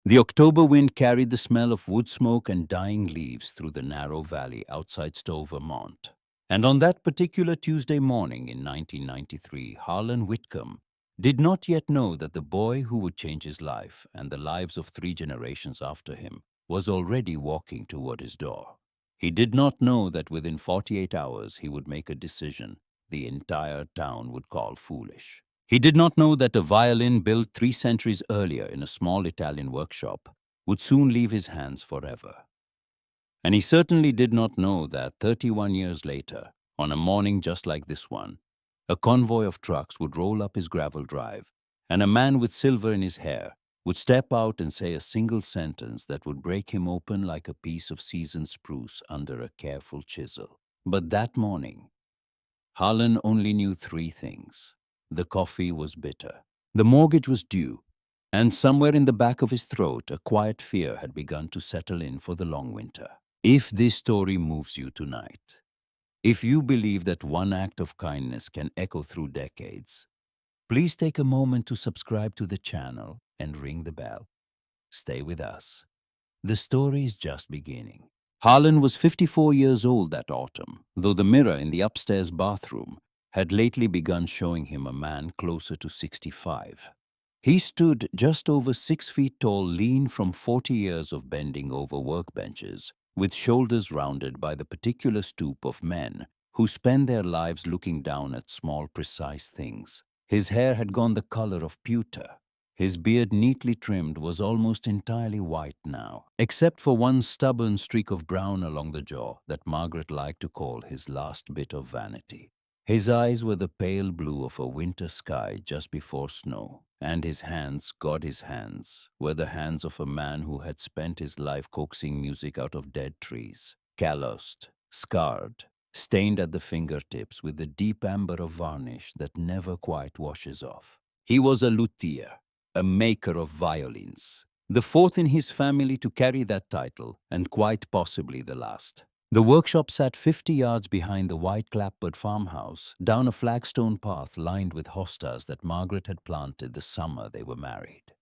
The October wind carried the smell of wood smoke and dying leaves through the narrow valley outside Stowe, Vermont. And on that particular Tuesday morning in 1993, Harlan Whitcomb did not yet know that the boy who would change his life and the lives of 3 generations after him was already walking toward his door. He did not know that within 48 hours he would make a decision the entire town would call foolish. He did not know that a violin built 3 centuries earlier in a small Italian workshop would soon leave his hands forever. And he certainly did not know that 31 years later, on a morning just like this one, a convoy of trucks would roll up his gravel drive, and a man with silver in his hair would step out and say a single sentence that would break him open like a piece of seasoned spruce under a careful chisel. But that morning, Harlan only knew 3 things. The coffee was bitter, the mortgage was due, and somewhere in the back of his throat a quiet fear had begun to settle in for the long winter. If this story moves you tonight, if you believe that one act of kindness can echo through decades, please take a moment to subscribe to the channel and ring the bell. Stay with us. The story is just beginning. Harlan was 54 years old that autumn, though the mirror in the upstairs bathroom had lately begun showing him a man closer to 65. He stood just over 6 feet tall, lean from 40 years of bending over workbenches, with shoulders rounded by the particular stoop of men who spend their lives looking down at small, precise things. His hair had gone the color of pewter. His beard, neatly trimmed, was almost entirely white now, except for one stubborn streak of brown along the jaw that Margaret liked to call his last bit of vanity. His eyes were the pale blue of a winter sky just before snow, and his hands, God, his hands, were the hands of a man who had spent his life coaxing music out of dead trees, calloused, scarred, stained at the fingertips with the deep amber of varnish that never quite washes off. He was a luthier, a maker of violins, the fourth in his family to carry that title, and quite possibly the last. The workshop sat 50 yards behind the white clapboard farmhouse, down a flagstone path lined with hostas that Margaret had planted the summer they were married.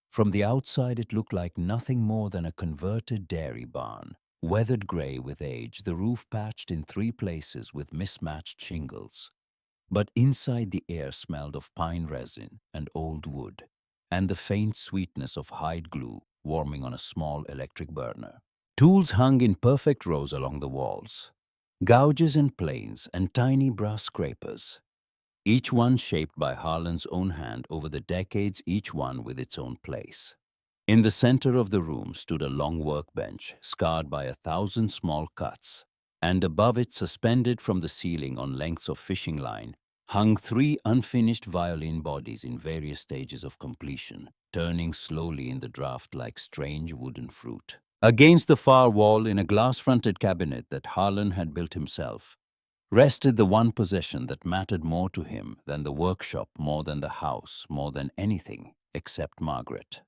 From the outside it looked like nothing more than a converted dairy barn, weathered gray with age, the roof patched in 3 places with mismatched shingles. But inside the air smelled of pine resin and old wood, and the faint sweetness of hide glue warming on a small electric burner. Tools hung in perfect rows along the walls, gouges and planes and tiny brass scrapers, each one shaped by Harlan's own hand over the decades, each one with its own place. In the center of the room stood a long workbench, scarred by 1,000 small cuts, and above it, suspended from the ceiling on lengths of fishing line, hung 3 unfinished violin bodies in various stages of completion, turning slowly in the draft like strange wooden fruit. Against the far wall, in a glass-fronted cabinet that Harlan had built himself, rested the one possession that mattered more to him than the workshop, more than the house, more than anything except Margaret.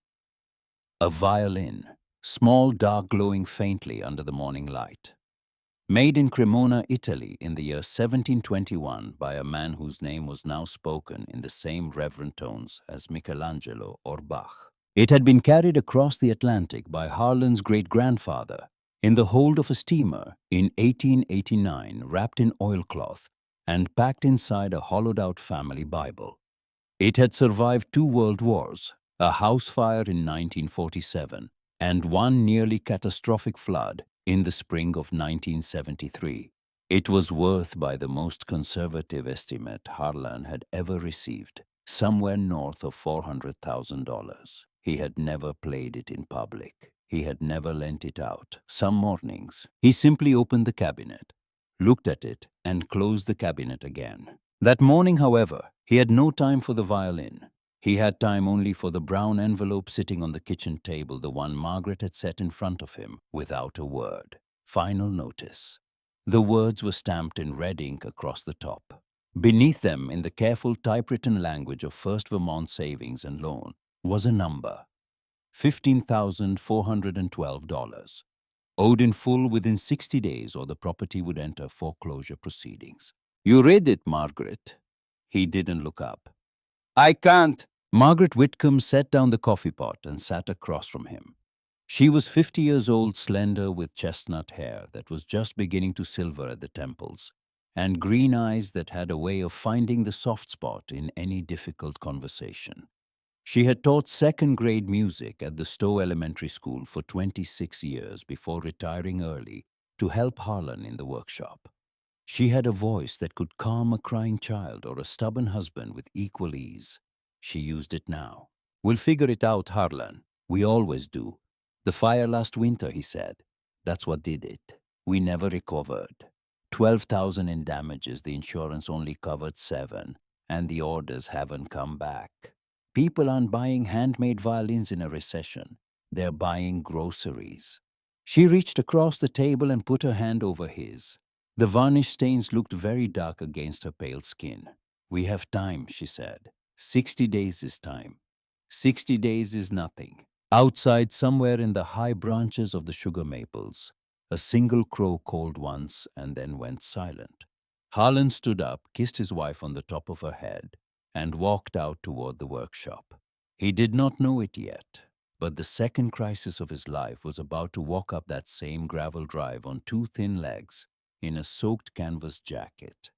A violin, small, dark, glowing faintly under the morning light. Made in Cremona, Italy in the year 1721 by a man whose name was now spoken in the same reverent tones as Michelangelo or Bach. It had been carried across the Atlantic by Harlan's great-grandfather in the hold of a steamer in 1889, wrapped in oilcloth and packed inside a hollowed-out family Bible. It had survived 2 world wars, a house fire in 1947, and one nearly catastrophic flood in the spring of 1973. It was worth, by the most conservative estimate Harlan had ever received, somewhere north of $400,000. He had never played it in public. He had never lent it out. Some mornings, he simply opened the cabinet, looked at it, and closed the cabinet again. That morning, however, he had no time for the violin. He had time only for the brown envelope sitting on the kitchen table, the one Margaret had set in front of him, without a word. Final notice. The words were stamped in red ink across the top. Beneath them, in the careful typewritten language of First Vermont Savings and Loan, was a number: $15,412. Owed in full within 60 days or the property would enter foreclosure proceedings. "You read it, Margaret?" He didn't look up. "I can't," Margaret Whitcomb set down the coffee pot and sat across from him. She was 50 years old, slender, with chestnut hair that was just beginning to silver at the temples, and green eyes that had a way of finding the soft spot in any difficult conversation. She had taught second-grade music at the Stowe Elementary School for 26 years before retiring early to help Harlan in the workshop. She had a voice that could calm a crying child or a stubborn husband with equal ease. She used it now. "We'll figure it out, Harlan. We always do. The fire last winter," he said. "That's what did it. We never recovered. 12,000 in damages, the insurance only covered 7, and the orders haven't come back. People aren't buying handmade violins in a recession. They're buying groceries." She reached across the table and put her hand over his. The varnish stains looked very dark against her pale skin. "We have time," she said. 60 days is time. 60 days is nothing. Outside, somewhere in the high branches of the sugar maples, a single crow called once and then went silent. Harlan stood up, kissed his wife on the top of her head, and walked out toward the workshop. He did not know it yet, but the second crisis of his life was about to walk up that same gravel drive on 2 thin legs, in a soaked canvas jacket,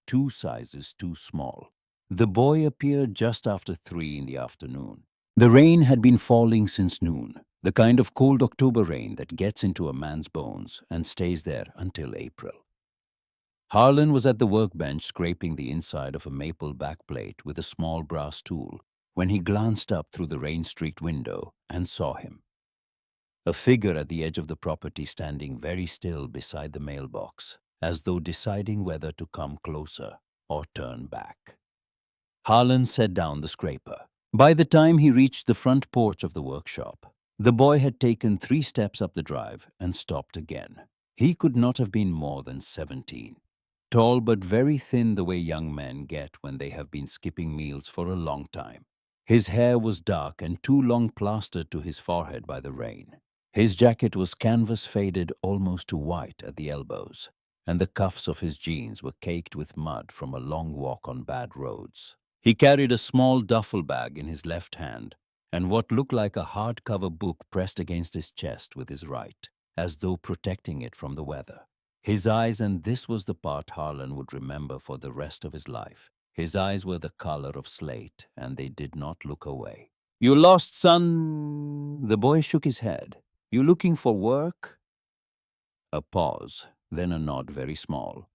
2 sizes too small. The boy appeared just after 3 in the afternoon. The rain had been falling since noon, the kind of cold October rain that gets into a man's bones and stays there until April. Harlan was at the workbench scraping the inside of a maple backplate with a small brass tool when he glanced up through the rain-streaked window and saw him. A figure at the edge of the property standing very still beside the mailbox, as though deciding whether to come closer or turn back. Harlan set down the scraper. By the time he reached the front porch of the workshop, the boy had taken 3 steps up the drive and stopped again. He could not have been more than 17. Tall but very thin, the way young men get when they have been skipping meals for a long time. His hair was dark and too long plastered to his forehead by the rain. His jacket was canvas faded almost to white at the elbows, and the cuffs of his jeans were caked with mud from a long walk on bad roads. He carried a small duffel bag in his left hand and what looked like a hardcover book pressed against his chest with his right, as though protecting it from the weather. His eyes, and this was the part Harlan would remember for the rest of his life, his eyes were the color of slate, and they did not look away. "You lost, son?" The boy shook his head. "You looking for work?" A pause, then a nod very small.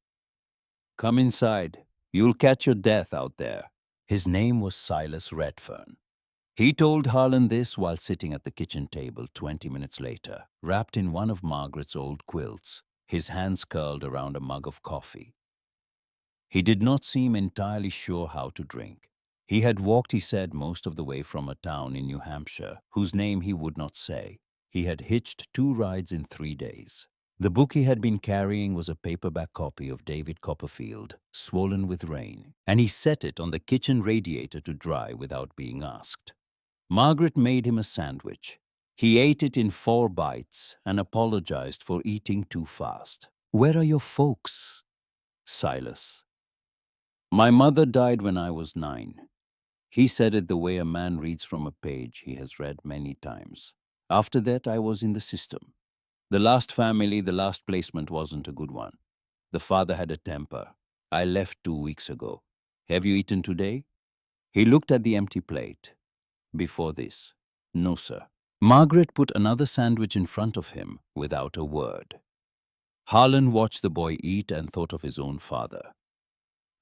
"Come inside. You'll catch your death out there." His name was Silas Redfern. He told Harlan this while sitting at the kitchen table 20 minutes later, wrapped in one of Margaret's old quilts, his hands curled around a mug of coffee. He did not seem entirely sure how to drink. He had walked, he said, most of the way from a town in New Hampshire, whose name he would not say. He had hitched 2 rides in 3 days. The book he had been carrying was a paperback copy of David Copperfield, Swollen with Rain, and he set it on the kitchen radiator to dry without being asked. Margaret made him a sandwich. He ate it in 4 bites and apologized for eating too fast. "Where are your folks?" "Silas. My mother died when I was 9. He said it the way a man reads from a page he has read many times. After that, I was in the system. The last family, the last placement wasn't a good one. The father had a temper. I left 2 weeks ago. Have you eaten today?" He looked at the empty plate. "Before this?" "No, sir." Margaret put another sandwich in front of him without a word. Harlan watched the boy eat and thought of his own father.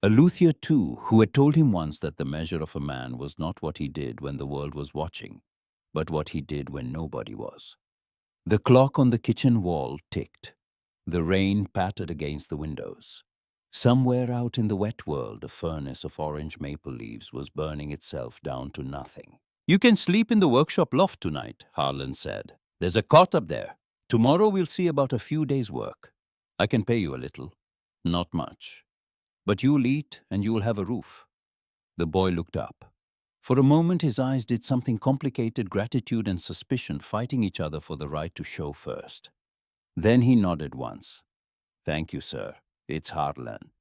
A luthier, too, who had told him once that the measure of a man was not what he did when the world was watching, but what he did when nobody was. The clock on the kitchen wall ticked. The rain pattered against the windows. Somewhere out in the wet world, a furnace of orange maple leaves was burning itself down to nothing. "You can sleep in the workshop loft tonight," Harlan said. "There's a cot up there. Tomorrow we'll see about a few days' work. I can pay you a little. Not much. But you'll eat and you'll have a roof." The boy looked up. For a moment his eyes did something complicated, gratitude and suspicion fighting each other for the right to show first. Then he nodded once. "Thank you, sir. It's Harlan."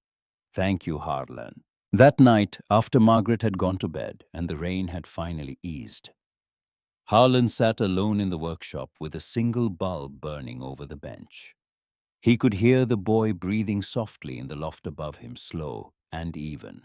"Thank you, Harlan." That night, after Margaret had gone to bed and the rain had finally eased, Harlan sat alone in the workshop with a single bulb burning over the bench. He could hear the boy breathing softly in the loft above him, slow and even.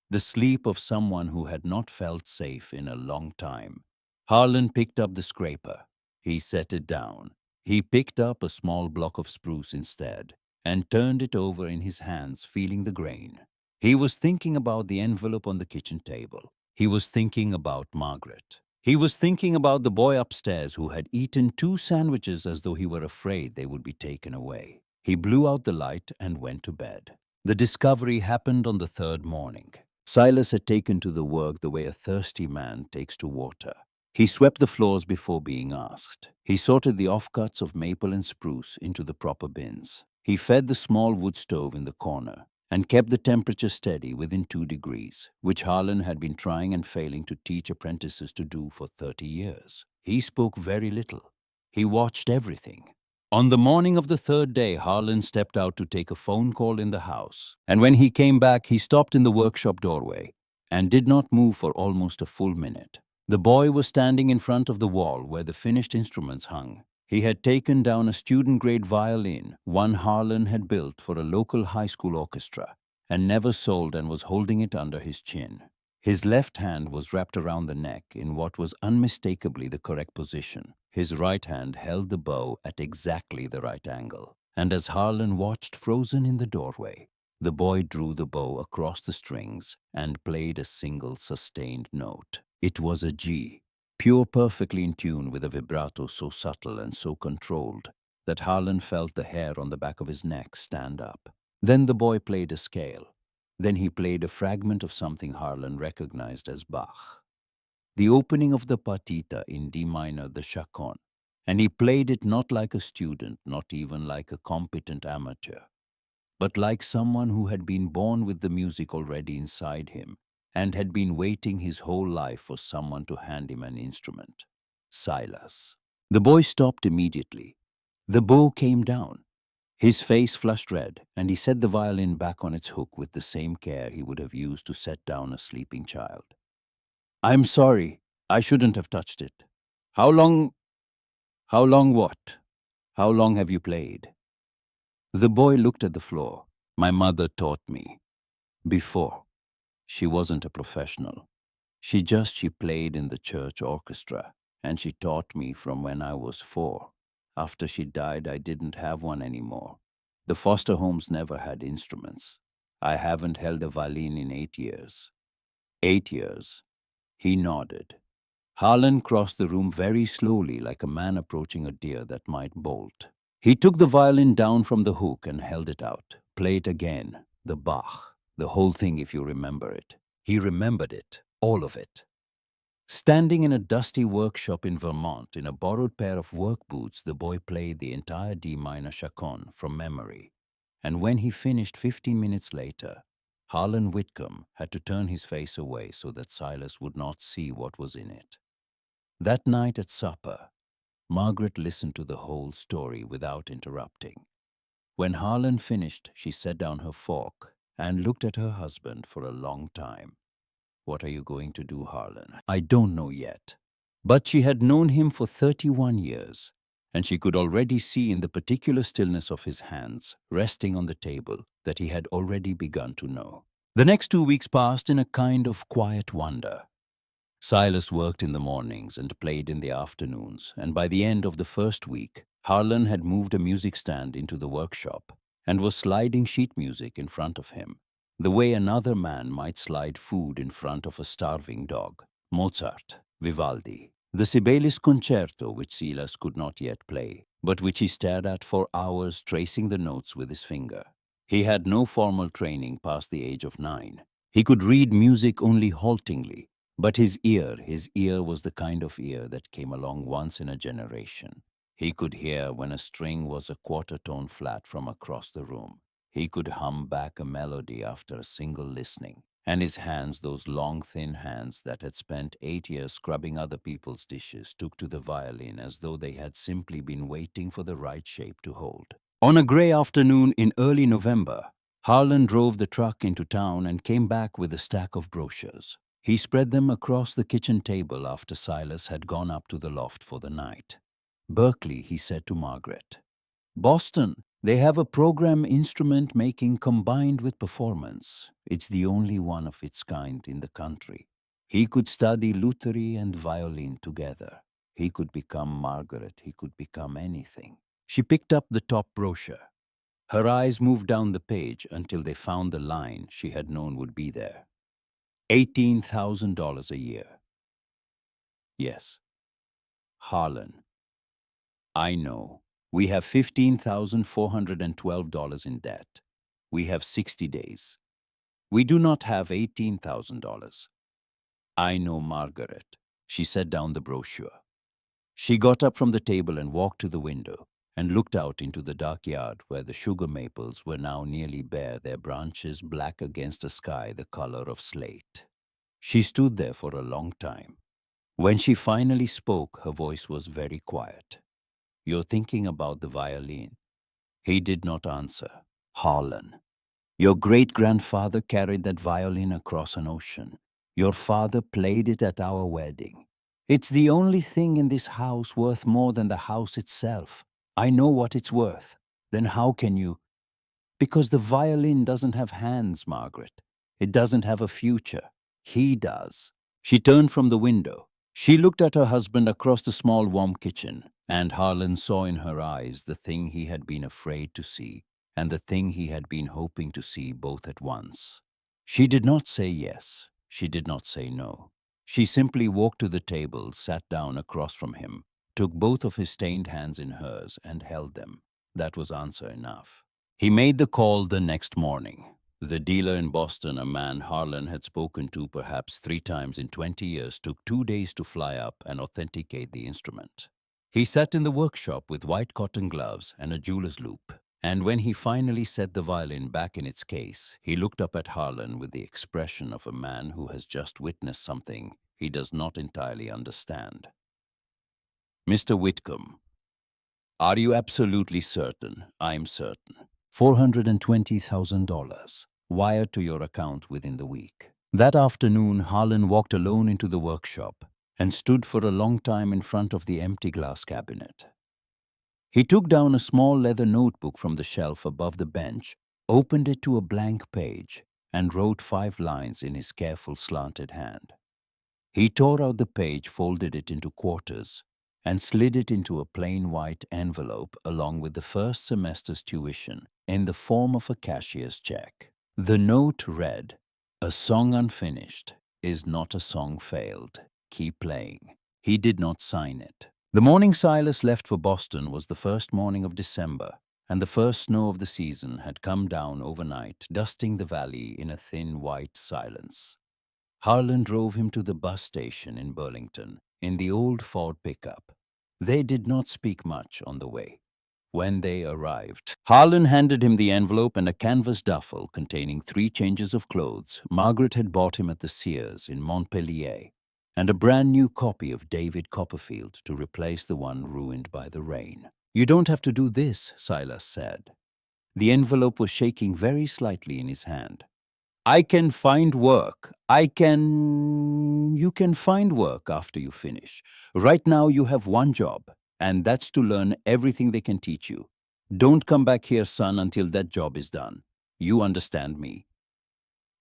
The sleep of someone who had not felt safe in a long time. Harlan picked up the scraper. He set it down. He picked up a small block of spruce instead and turned it over in his hands, feeling the grain. He was thinking about the envelope on the kitchen table. He was thinking about Margaret. He was thinking about the boy upstairs who had eaten 2 sandwiches as though he were afraid they would be taken away. He blew out the light and went to bed. The discovery happened on the third morning. Silas had taken to the work the way a thirsty man takes to water. He swept the floors before being asked. He sorted the offcuts of maple and spruce into the proper bins. He fed the small wood stove in the corner and kept the temperature steady within 2 degrees, which Harlan had been trying and failing to teach apprentices to do for 30 years. He spoke very little. He watched everything. On the morning of the third day, Harlan stepped out to take a phone call in the house. And when he came back, he stopped in the workshop doorway and did not move for almost a full minute. The boy was standing in front of the wall where the finished instruments hung. He had taken down a student-grade violin, one Harlan had built for a local high school orchestra, and never sold, and was holding it under his chin. His left hand was wrapped around the neck in what was unmistakably the correct position. His right hand held the bow at exactly the right angle. And as Harlan watched frozen in the doorway, the boy drew the bow across the strings and played a single sustained note. It was a G, pure, perfectly in tune, with a vibrato so subtle and so controlled that Harlan felt the hair on the back of his neck stand up. Then the boy played a scale. Then he played a fragment of something Harlan recognized as Bach, the opening of the partita in D minor, the Chaconne, and he played it not like a student, not even like a competent amateur, but like someone who had been born with the music already inside him and had been waiting his whole life for someone to hand him an instrument. Silas. The boy stopped immediately. The bow came down. His face flushed red, and he set the violin back on its hook with the same care he would have used to set down a sleeping child. "I'm sorry. I shouldn't have touched it. How long what? How long have you played?" The boy looked at the floor. "My mother taught me. Before. She wasn't a professional. She played in the church orchestra, and she taught me from when I was 4. After she died, I didn't have one anymore. The foster homes never had instruments. I haven't held a violin in 8 years. 8 years." He nodded. Harlan crossed the room very slowly, like a man approaching a deer that might bolt. He took the violin down from the hook and held it out. "Play it again. The Bach. The whole thing, if you remember it." He remembered it. All of it. Standing in a dusty workshop in Vermont in a borrowed pair of work boots, the boy played the entire D minor Chaconne from memory. And when he finished 15 minutes later, Harlan Whitcomb had to turn his face away so that Silas would not see what was in it. That night at supper, Margaret listened to the whole story without interrupting. When Harlan finished, she set down her fork and looked at her husband for a long time. "What are you going to do, Harlan?" "I don't know yet." But she had known him for 31 years, and she could already see in the particular stillness of his hands resting on the table that he had already begun to know. The next 2 weeks passed in a kind of quiet wonder. Silas worked in the mornings and played in the afternoons, and by the end of the first week, Harlan had moved a music stand into the workshop and was sliding sheet music in front of him, the way another man might slide food in front of a starving dog. Mozart, Vivaldi, the Sibelius Concerto, which Silas could not yet play, but which he stared at for hours, tracing the notes with his finger. He had no formal training past the age of 9. He could read music only haltingly, but his ear was the kind of ear that came along once in a generation. He could hear when a string was a quarter tone flat from across the room. He could hum back a melody after a single listening. And his hands, those long, thin hands that had spent 8 years scrubbing other people's dishes, took to the violin as though they had simply been waiting for the right shape to hold. On a gray afternoon in early November, Harlan drove the truck into town and came back with a stack of brochures. He spread them across the kitchen table after Silas had gone up to the loft for the night. "Berkeley," he said to Margaret. "Boston, they have a program instrument making combined with performance. It's the only one of its kind in the country. He could study lutherie and violin together. He could become Margaret. He could become anything." She picked up the top brochure. Her eyes moved down the page until they found the line she had known would be there. $18,000 a year. Yes. Harlan. "I know. We have $15,412 in debt. We have 60 days. We do not have $18,000. "I know, Margaret." She set down the brochure. She got up from the table and walked to the window and looked out into the dark yard where the sugar maples were now nearly bare, their branches black against a sky the color of slate. She stood there for a long time. When she finally spoke, her voice was very quiet. "You're thinking about the violin." He did not answer. "Harlan, your great-grandfather carried that violin across an ocean. Your father played it at our wedding. It's the only thing in this house worth more than the house itself. I know what it's worth. Then how can you—" "Because the violin doesn't have hands, Margaret. It doesn't have a future. He does." She turned from the window. She looked at her husband across the small warm kitchen, and Harlan saw in her eyes the thing he had been afraid to see and the thing he had been hoping to see both at once. She did not say yes. She did not say no. She simply walked to the table, sat down across from him, took both of his stained hands in hers and held them. That was answer enough. He made the call the next morning. The dealer in Boston, a man Harlan had spoken to perhaps 3 times in 20 years, took 2 days to fly up and authenticate the instrument. He sat in the workshop with white cotton gloves and a jeweler's loupe, and when he finally set the violin back in its case, he looked up at Harlan with the expression of a man who has just witnessed something he does not entirely understand. "Mr. Whitcomb, are you absolutely certain?" "I'm certain." $420,000. Wired to your account within the week. That afternoon, Harlan walked alone into the workshop and stood for a long time in front of the empty glass cabinet. He took down a small leather notebook from the shelf above the bench, opened it to a blank page, and wrote 5 lines in his careful slanted hand. He tore out the page, folded it into quarters, and slid it into a plain white envelope along with the first semester's tuition in the form of a cashier's check. The note read, "A song unfinished is not a song failed. Keep playing." He did not sign it. The morning Silas left for Boston was the first morning of December, and the first snow of the season had come down overnight, dusting the valley in a thin white silence. Harlan drove him to the bus station in Burlington in the old Ford pickup. They did not speak much on the way. When they arrived, Harlan handed him the envelope and a canvas duffel containing 3 changes of clothes Margaret had bought him at the Sears in Montpelier, and a brand new copy of David Copperfield to replace the one ruined by the rain. "You don't have to do this," Silas said. The envelope was shaking very slightly in his hand. "I can find work. You can find work after you finish. Right now you have one job, and that's to learn everything they can teach you. Don't come back here, son, until that job is done. You understand me?"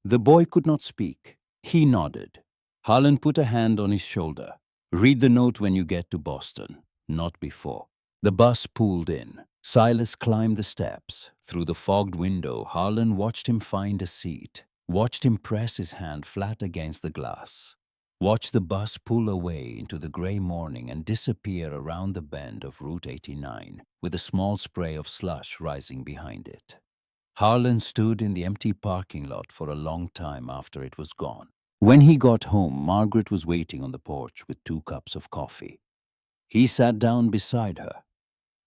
The boy could not speak. He nodded. Harlan put a hand on his shoulder. "Read the note when you get to Boston, not before." The bus pulled in. Silas climbed the steps. Through the fogged window, Harlan watched him find a seat, watched him press his hand flat against the glass, watched the bus pull away into the gray morning and disappear around the bend of Route 89, with a small spray of slush rising behind it. Harlan stood in the empty parking lot for a long time after it was gone. When he got home, Margaret was waiting on the porch with 2 cups of coffee. He sat down beside her.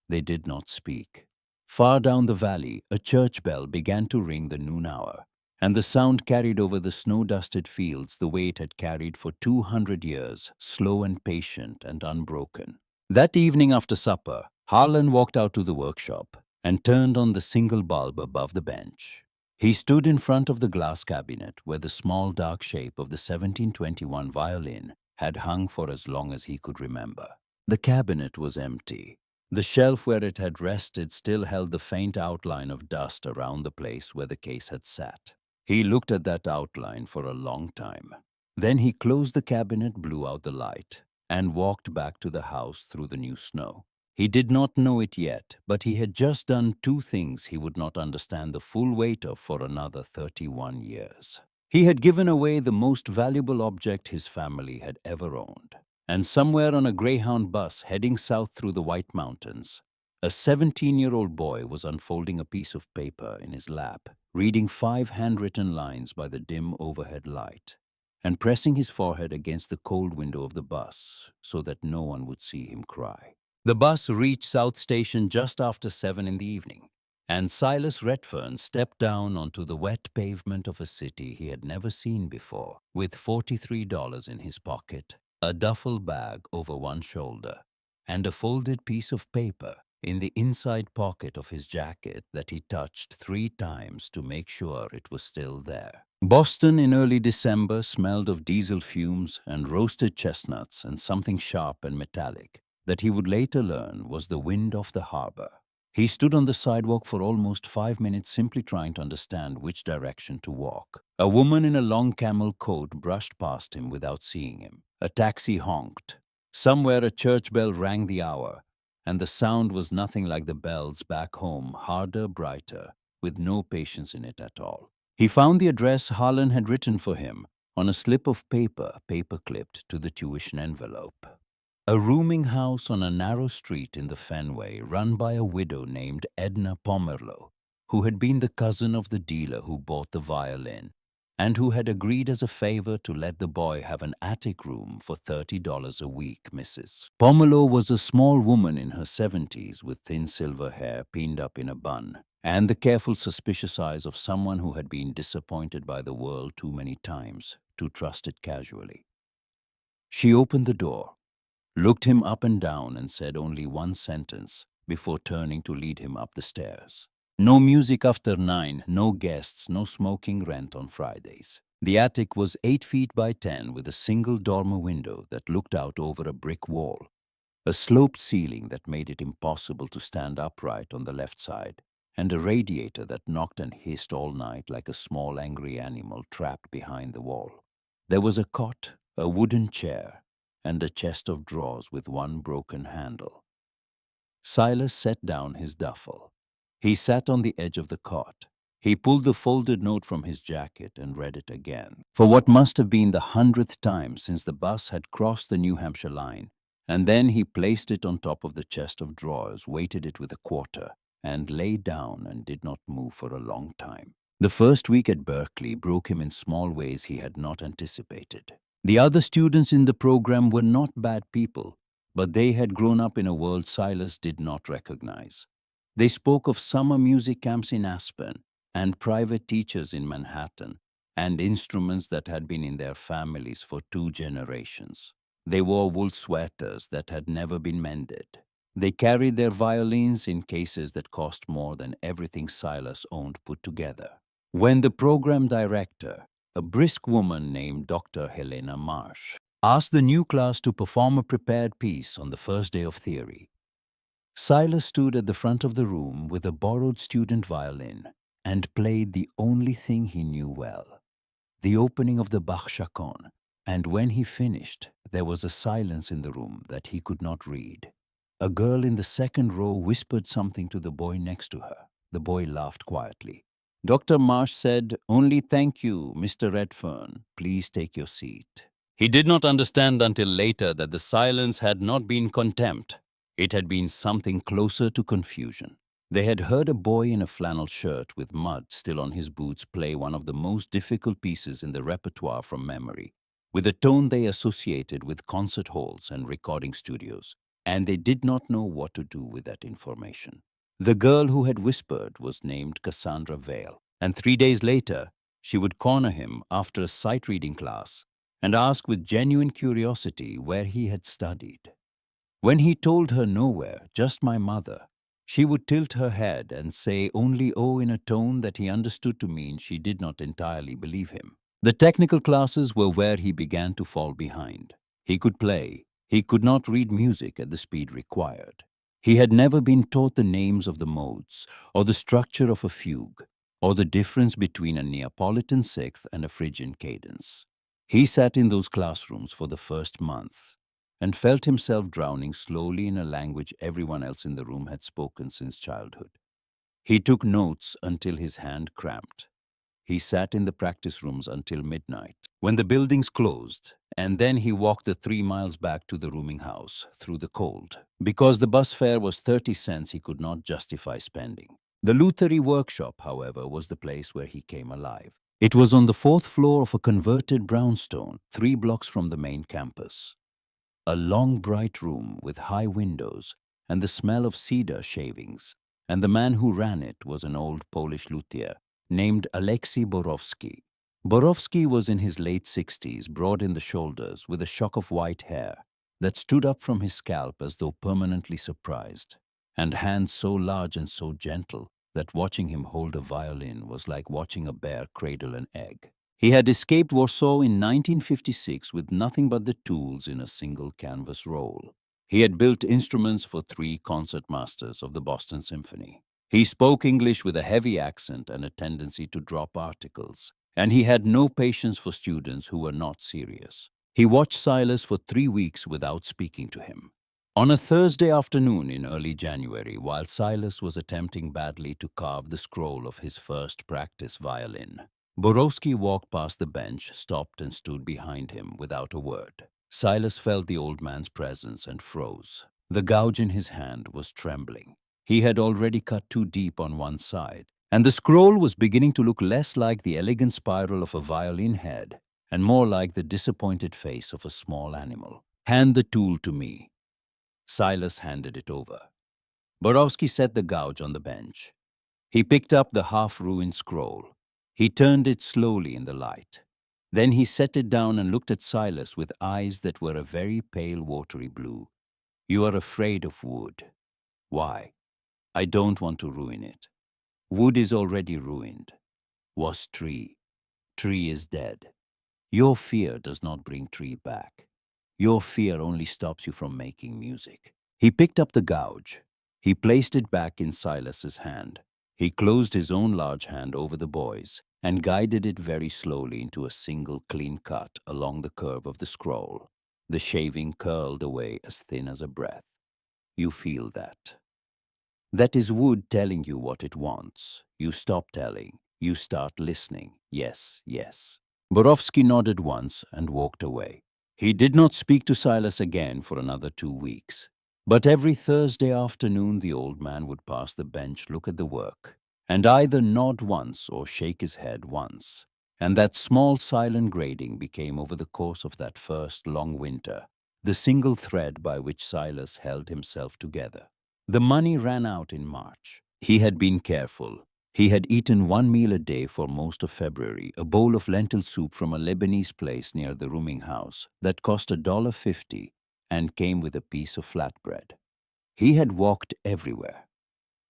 They did not speak. Far down the valley, a church bell began to ring the noon hour, and the sound carried over the snow-dusted fields the way it had carried for 200 years, slow and patient and unbroken. That evening after supper, Harlan walked out to the workshop and turned on the single bulb above the bench. He stood in front of the glass cabinet where the small dark shape of the 1721 violin had hung for as long as he could remember. The cabinet was empty. The shelf where it had rested still held the faint outline of dust around the place where the case had sat. He looked at that outline for a long time. Then he closed the cabinet, blew out the light, and walked back to the house through the new snow. He did not know it yet, but he had just done two things he would not understand the full weight of for another 31 years. He had given away the most valuable object his family had ever owned. And somewhere on a Greyhound bus heading south through the White Mountains, a 17-year-old boy was unfolding a piece of paper in his lap, reading 5 handwritten lines by the dim overhead light, and pressing his forehead against the cold window of the bus so that no one would see him cry. The bus reached South Station just after 7 in the evening, and Silas Redfern stepped down onto the wet pavement of a city he had never seen before, with $43 in his pocket, a duffel bag over one shoulder, and a folded piece of paper in the inside pocket of his jacket that he touched 3 times to make sure it was still there. Boston in early December smelled of diesel fumes and roasted chestnuts and something sharp and metallic that he would later learn was the wind off the harbor. He stood on the sidewalk for almost 5 minutes simply trying to understand which direction to walk. A woman in a long camel coat brushed past him without seeing him. A taxi honked. Somewhere a church bell rang the hour, and the sound was nothing like the bells back home, harder, brighter, with no patience in it at all. He found the address Harlan had written for him on a slip of paper, paper-clipped to the tuition envelope. A rooming house on a narrow street in the Fenway run by a widow named Edna Pomerleau, who had been the cousin of the dealer who bought the violin, and who had agreed as a favor to let the boy have an attic room for $30 a week, Mrs. Pomerleau was a small woman in her 70s with thin silver hair pinned up in a bun, and the careful, suspicious eyes of someone who had been disappointed by the world too many times to trust it casually. She opened the door, looked him up and down, and said only one sentence before turning to lead him up the stairs. No music after 9, no guests, no smoking, rent on Fridays. The attic was 8 feet by 10 with a single dormer window that looked out over a brick wall, a sloped ceiling that made it impossible to stand upright on the left side, and a radiator that knocked and hissed all night like a small angry animal trapped behind the wall. There was a cot, a wooden chair, and a chest of drawers with one broken handle. Silas set down his duffel. He sat on the edge of the cot. He pulled the folded note from his jacket and read it again, for what must have been the 100th time since the bus had crossed the New Hampshire line, and then he placed it on top of the chest of drawers, weighted it with a quarter, and lay down and did not move for a long time. The first week at Berkeley broke him in small ways he had not anticipated. The other students in the program were not bad people, but they had grown up in a world Silas did not recognize. They spoke of summer music camps in Aspen and private teachers in Manhattan and instruments that had been in their families for 2 generations. They wore wool sweaters that had never been mended. They carried their violins in cases that cost more than everything Silas owned put together. When the program director, a brisk woman named Dr. Helena Marsh, asked the new class to perform a prepared piece on the first day of theory, Silas stood at the front of the room with a borrowed student violin and played the only thing he knew well, the opening of the Bach Chaconne, and when he finished, there was a silence in the room that he could not read. A girl in the second row whispered something to the boy next to her. The boy laughed quietly. Dr. Marsh said, "Only thank you, Mr. Redfern. Please take your seat." He did not understand until later that the silence had not been contempt. It had been something closer to confusion. They had heard a boy in a flannel shirt with mud still on his boots play one of the most difficult pieces in the repertoire from memory, with a tone they associated with concert halls and recording studios, and they did not know what to do with that information. The girl who had whispered was named Cassandra Vale, and 3 days later, she would corner him after a sight-reading class and ask with genuine curiosity where he had studied. When he told her nowhere, just my mother, She would tilt her head and say only "oh" in a tone that he understood to mean she did not entirely believe him. The technical classes were where he began to fall behind. He could play. He could not read music at the speed required. He had never been taught the names of the modes, or the structure of a fugue, or the difference between a Neapolitan sixth and a Phrygian cadence. He sat in those classrooms for the first month and felt himself drowning slowly in a language everyone else in the room had spoken since childhood. He took notes until his hand cramped. He sat in the practice rooms until midnight, when the buildings closed, and then he walked the 3 miles back to the rooming house through the cold. Because the bus fare was 30 cents, he could not justify spending. The Luthery workshop, however, was the place where he came alive. It was on the fourth floor of a converted brownstone, 3 blocks from the main campus. A long, bright room with high windows and the smell of cedar shavings, and the man who ran it was an old Polish luthier named Alexei Borowski. Borowski was in his late 60s, broad in the shoulders, with a shock of white hair that stood up from his scalp as though permanently surprised, and hands so large and so gentle that watching him hold a violin was like watching a bear cradle an egg. He had escaped Warsaw in 1956 with nothing but the tools in a single canvas roll. He had built instruments for 3 concertmasters of the Boston Symphony. He spoke English with a heavy accent and a tendency to drop articles, and he had no patience for students who were not serious. He watched Silas for 3 weeks without speaking to him. On a Thursday afternoon in early January, while Silas was attempting badly to carve the scroll of his first practice violin, Borowski walked past the bench, stopped and stood behind him without a word. Silas felt the old man's presence and froze. The gouge in his hand was trembling. He had already cut too deep on one side, and the scroll was beginning to look less like the elegant spiral of a violin head and more like the disappointed face of a small animal. "Hand the tool to me." Silas handed it over. Borowski set the gouge on the bench. He picked up the half-ruined scroll. He turned it slowly in the light. Then he set it down and looked at Silas with eyes that were a very pale watery blue. "You are afraid of wood. Why?" "I don't want to ruin it. Wood is already ruined. Was tree. Tree is dead. Your fear does not bring tree back. Your fear only stops you from making music." He picked up the gouge. He placed it back in Silas's hand. He closed his own large hand over the boy's and guided it very slowly into a single clean cut along the curve of the scroll. The shaving curled away as thin as a breath. "You feel that? That is wood telling you what it wants. You stop telling. You start listening. Yes, yes." Borowski nodded once and walked away. He did not speak to Silas again for another 2 weeks. But every Thursday afternoon the old man would pass the bench, look at the work, and either nod once or shake his head once. And that small silent grading became, over the course of that first long winter, the single thread by which Silas held himself together. The money ran out in March. He had been careful. He had eaten 1 meal a day for most of February, a bowl of lentil soup from a Lebanese place near the rooming house that cost $1.50 and came with a piece of flatbread. He had walked everywhere.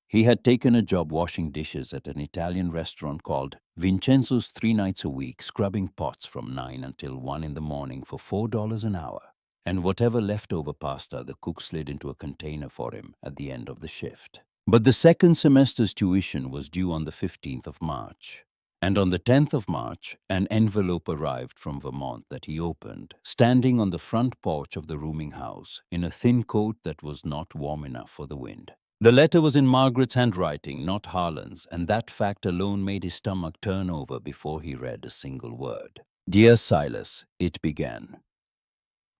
He had taken a job washing dishes at an Italian restaurant called Vincenzo's 3 nights a week, scrubbing pots from 9 until 1 in the morning for $4 an hour. And whatever leftover pasta the cook slid into a container for him at the end of the shift. But the second semester's tuition was due on the 15th of March. And on the 10th of March, an envelope arrived from Vermont that he opened, standing on the front porch of the rooming house, in a thin coat that was not warm enough for the wind. The letter was in Margaret's handwriting, not Harlan's, and that fact alone made his stomach turn over before he read a single word. "Dear Silas," it began.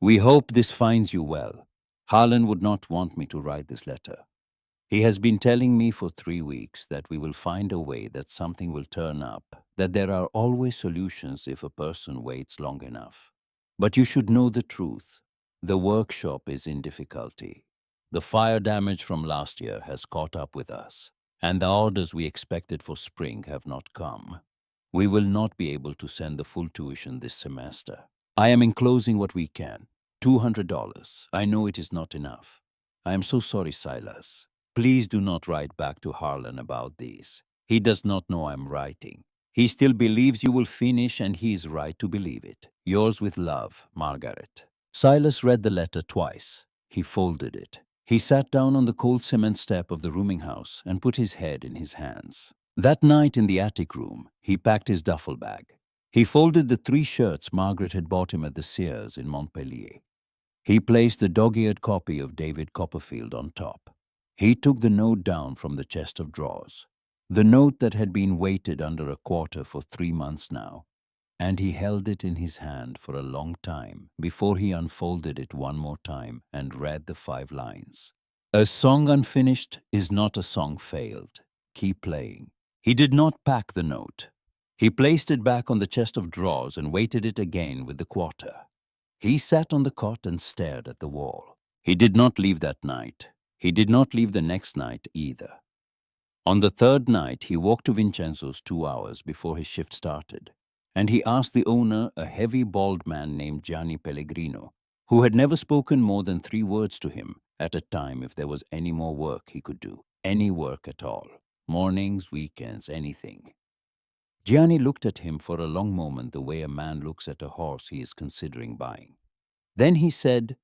"We hope this finds you well. Harlan would not want me to write this letter. He has been telling me for 3 weeks that we will find a way, that something will turn up, that there are always solutions if a person waits long enough. But you should know the truth. The workshop is in difficulty. The fire damage from last year has caught up with us, and the orders we expected for spring have not come. We will not be able to send the full tuition this semester. I am enclosing what we can. $200. I know it is not enough. I am so sorry, Silas. Please do not write back to Harlan about these. He does not know I'm writing. He still believes you will finish, and he is right to believe it. Yours with love, Margaret. Silas read the letter twice. He folded it. He sat down on the cold cement step of the rooming house and put his head in his hands. That night in the attic room, he packed his duffel bag. He folded the 3 shirts Margaret had bought him at the Sears in Montpellier. He placed the dog-eared copy of David Copperfield on top. He took the note down from the chest of drawers, the note that had been weighted under a quarter for 3 months now, and he held it in his hand for a long time before he unfolded it one more time and read the 5 lines. A song unfinished is not a song failed. Keep playing. He did not pack the note. He placed it back on the chest of drawers and weighted it again with the quarter. He sat on the cot and stared at the wall. He did not leave that night. He did not leave the next night either. On the 3rd night, he walked to Vincenzo's 2 hours before his shift started, and he asked the owner, a heavy, bald man named Gianni Pellegrino, who had never spoken more than 3 words to him at a time, if there was any more work he could do, any work at all, mornings, weekends, anything. Gianni looked at him for a long moment the way a man looks at a horse he is considering buying. Then he said,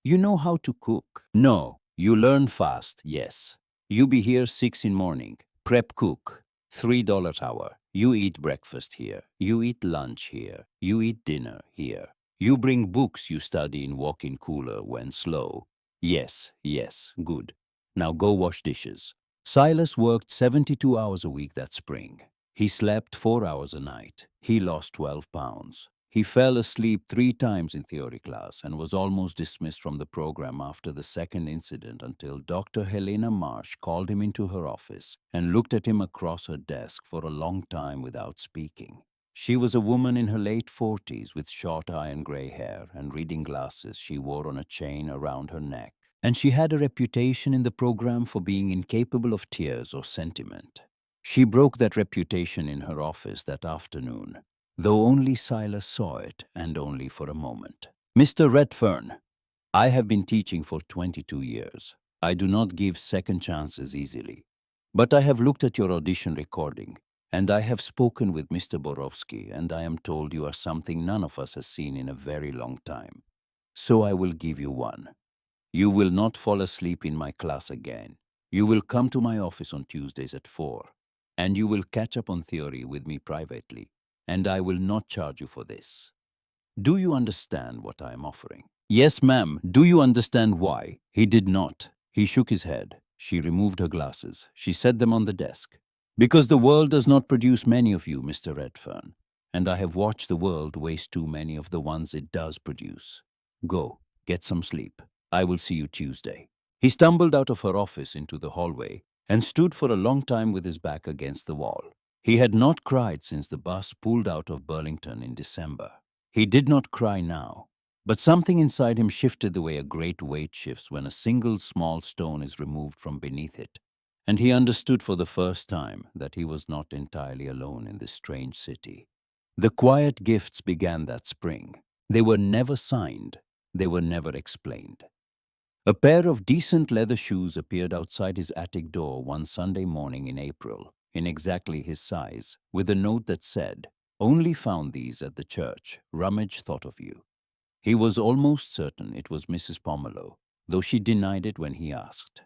"You know how to cook?" "No. You learn fast, yes. You be here 6 in morning. Prep cook. $3 hour. You eat breakfast here. You eat lunch here. You eat dinner here. You bring books you study in walk-in cooler when slow. Yes, yes, good. Now go wash dishes." Silas worked 72 hours a week that spring. He slept 4 hours a night. He lost 12 pounds. He fell asleep 3 times in theory class and was almost dismissed from the program after the second incident until Dr. Helena Marsh called him into her office and looked at him across her desk for a long time without speaking. She was a woman in her late 40s with short iron gray hair and reading glasses she wore on a chain around her neck. And she had a reputation in the program for being incapable of tears or sentiment. She broke that reputation in her office that afternoon, though only Silas saw it, and only for a moment. "Mr. Redfern, I have been teaching for 22 years. I do not give second chances easily. But I have looked at your audition recording, and I have spoken with Mr. Borowski, and I am told you are something none of us has seen in a very long time. So I will give you one. You will not fall asleep in my class again. You will come to my office on Tuesdays at 4, and you will catch up on theory with me privately, and I will not charge you for this. Do you understand what I am offering?" "Yes, ma'am. Do you understand why?" He did not. He shook his head. She removed her glasses. She set them on the desk. "Because the world does not produce many of you, Mr. Redfern, and I have watched the world waste too many of the ones it does produce. Go, get some sleep. I will see you Tuesday." He stumbled out of her office into the hallway and stood for a long time with his back against the wall. He had not cried since the bus pulled out of Burlington in December. He did not cry now, but something inside him shifted the way a great weight shifts when a single small stone is removed from beneath it, and he understood for the first time that he was not entirely alone in this strange city. The quiet gifts began that spring. They were never signed. They were never explained. A pair of decent leather shoes appeared outside his attic door one Sunday morning in April, in exactly his size, with a note that said, "Only found these at the church. Rummage thought of you." He was almost certain it was Mrs. Pomeroy, though she denied it when he asked.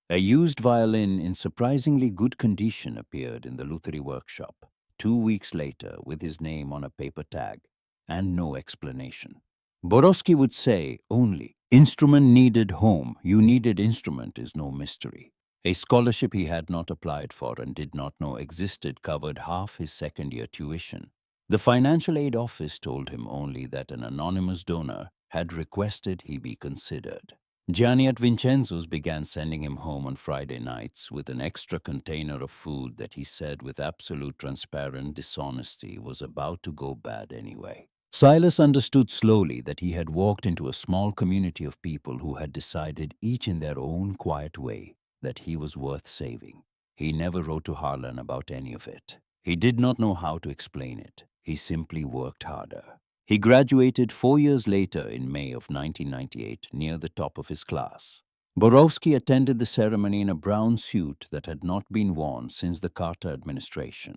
A used violin in surprisingly good condition appeared in the Luthery workshop 2 weeks later with his name on a paper tag, and no explanation. Borowski would say only, "Instrument needed home, you needed instrument is no mystery." A scholarship he had not applied for and did not know existed covered half his second-year tuition. The financial aid office told him only that an anonymous donor had requested he be considered. Gianni at Vincenzo's began sending him home on Friday nights with an extra container of food that he said with absolute transparent dishonesty was about to go bad anyway. Silas understood slowly that he had walked into a small community of people who had decided, each in their own quiet way, that he was worth saving. He never wrote to Harlan about any of it. He did not know how to explain it. He simply worked harder. He graduated 4 years later in May of 1998, near the top of his class. Borowski attended the ceremony in a brown suit that had not been worn since the Carter administration.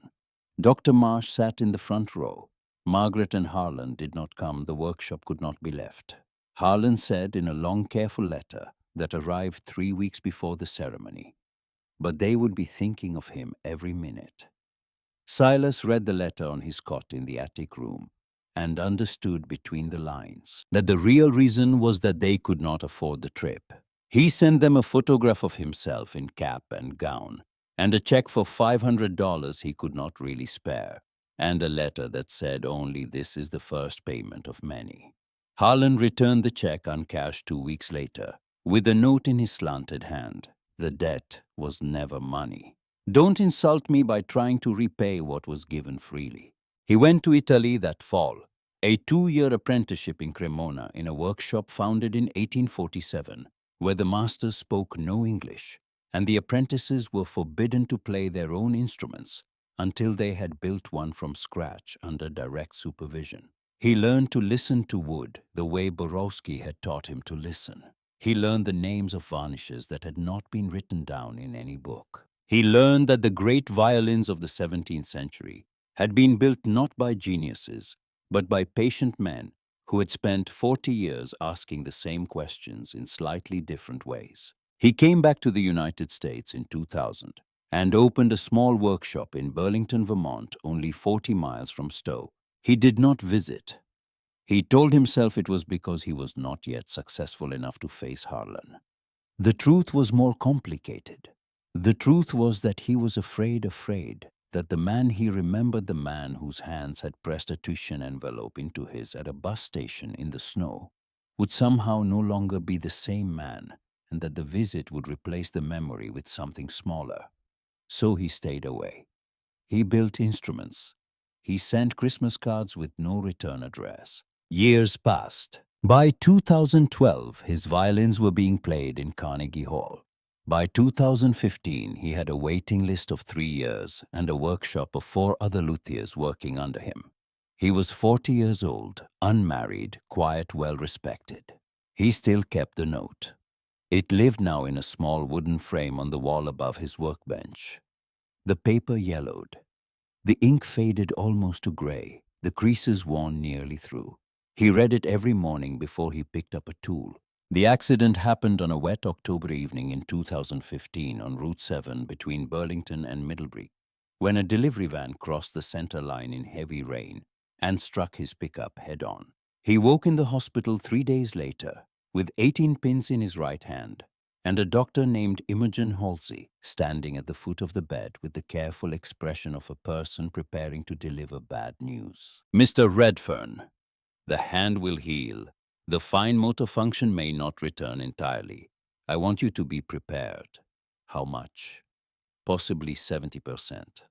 Dr. Marsh sat in the front row. Margaret and Harlan did not come. The workshop could not be left. Harlan said in a long, careful letter that arrived 3 weeks before the ceremony, but they would be thinking of him every minute. Silas read the letter on his cot in the attic room and understood between the lines that the real reason was that they could not afford the trip. He sent them a photograph of himself in cap and gown, and a check for $500 he could not really spare, and a letter that said only this is the first payment of many. Harlan returned the check uncashed 2 weeks later, with a note in his slanted hand. The debt was never money. Don't insult me by trying to repay what was given freely. He went to Italy that fall, a 2-year apprenticeship in Cremona in a workshop founded in 1847, where the masters spoke no English, and the apprentices were forbidden to play their own instruments until they had built one from scratch under direct supervision. He learned to listen to wood the way Borowski had taught him to listen. He learned the names of varnishes that had not been written down in any book. He learned that the great violins of the 17th century had been built not by geniuses, but by patient men who had spent 40 years asking the same questions in slightly different ways. He came back to the United States in 2000 and opened a small workshop in Burlington, Vermont, only 40 miles from Stowe. He did not visit. He told himself it was because he was not yet successful enough to face Harlan. The truth was more complicated. The truth was that he was afraid that the man he remembered, the man whose hands had pressed a tuition envelope into his at a bus station in the snow, would somehow no longer be the same man, and that the visit would replace the memory with something smaller. So he stayed away. He built instruments. He sent Christmas cards with no return address. Years passed. By 2012, his violins were being played in Carnegie Hall. By 2015, he had a waiting list of 3 years and a workshop of 4 other luthiers working under him. He was 40 years old, unmarried, quiet, well-respected. He still kept the note. It lived now in a small wooden frame on the wall above his workbench. The paper yellowed. The ink faded almost to gray, the creases worn nearly through. He read it every morning before he picked up a tool. The accident happened on a wet October evening in 2015 on Route 7 between Burlington and Middlebury, when a delivery van crossed the center line in heavy rain and struck his pickup head-on. He woke in the hospital 3 days later with 18 pins in his right hand and a doctor named Imogen Halsey standing at the foot of the bed with the careful expression of a person preparing to deliver bad news. "Mr. Redfern, the hand will heal. The fine motor function may not return entirely. I want you to be prepared." How much? Possibly 70%.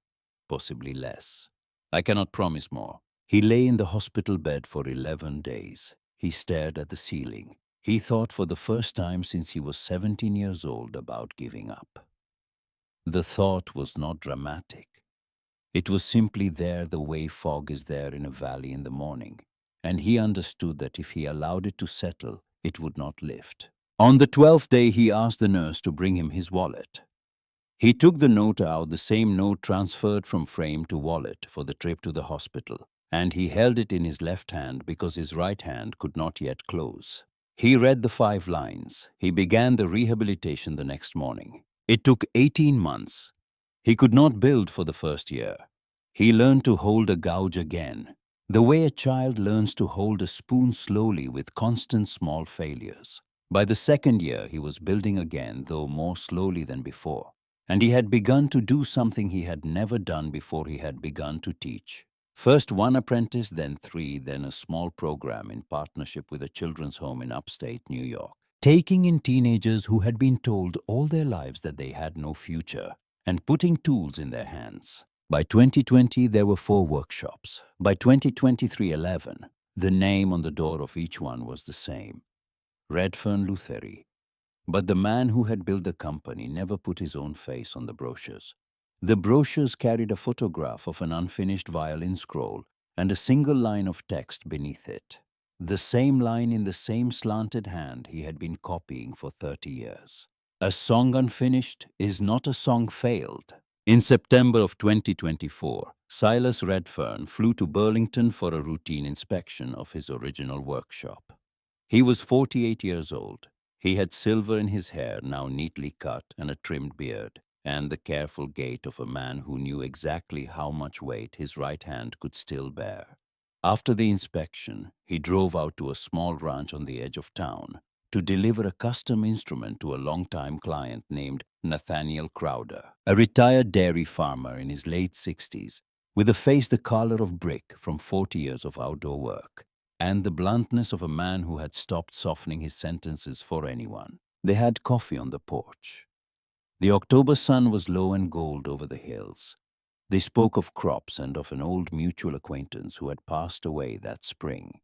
Possibly less. I cannot promise more. He lay in the hospital bed for 11 days. He stared at the ceiling. He thought for the first time since he was 17 years old about giving up. The thought was not dramatic. It was simply there the way fog is there in a valley in the morning, and he understood that if he allowed it to settle, it would not lift. On the 12th day, he asked the nurse to bring him his wallet. He took the note out, the same note transferred from frame to wallet for the trip to the hospital, and he held it in his left hand because his right hand could not yet close. He read the 5 lines. He began the rehabilitation the next morning. It took 18 months. He could not build for the first year. He learned to hold a gouge again, the way a child learns to hold a spoon slowly with constant small failures. By the second year, he was building again, though more slowly than before, and he had begun to do something he had never done before. He had begun to teach. First 1 apprentice, then 3, then a small program in partnership with a children's home in upstate New York, taking in teenagers who had been told all their lives that they had no future and putting tools in their hands. By 2020, there were 4 workshops. By 2023, 11. The name on the door of each one was the same: Redfern Luthery. But the man who had built the company never put his own face on the brochures. The brochures carried a photograph of an unfinished violin scroll and a single line of text beneath it. The same line in the same slanted hand he had been copying for 30 years. A song unfinished is not a song failed. In September of 2024, Silas Redfern flew to Burlington for a routine inspection of his original workshop. He was 48 years old. He had silver in his hair, now neatly cut, and a trimmed beard, and the careful gait of a man who knew exactly how much weight his right hand could still bear. After the inspection, he drove out to a small ranch on the edge of town to deliver a custom instrument to a longtime client named Nathaniel Crowder, a retired dairy farmer in his late 60s, with a face the color of brick from 40 years of outdoor work, and the bluntness of a man who had stopped softening his sentences for anyone. They had coffee on the porch. The October sun was low and gold over the hills. They spoke of crops and of an old mutual acquaintance who had passed away that spring.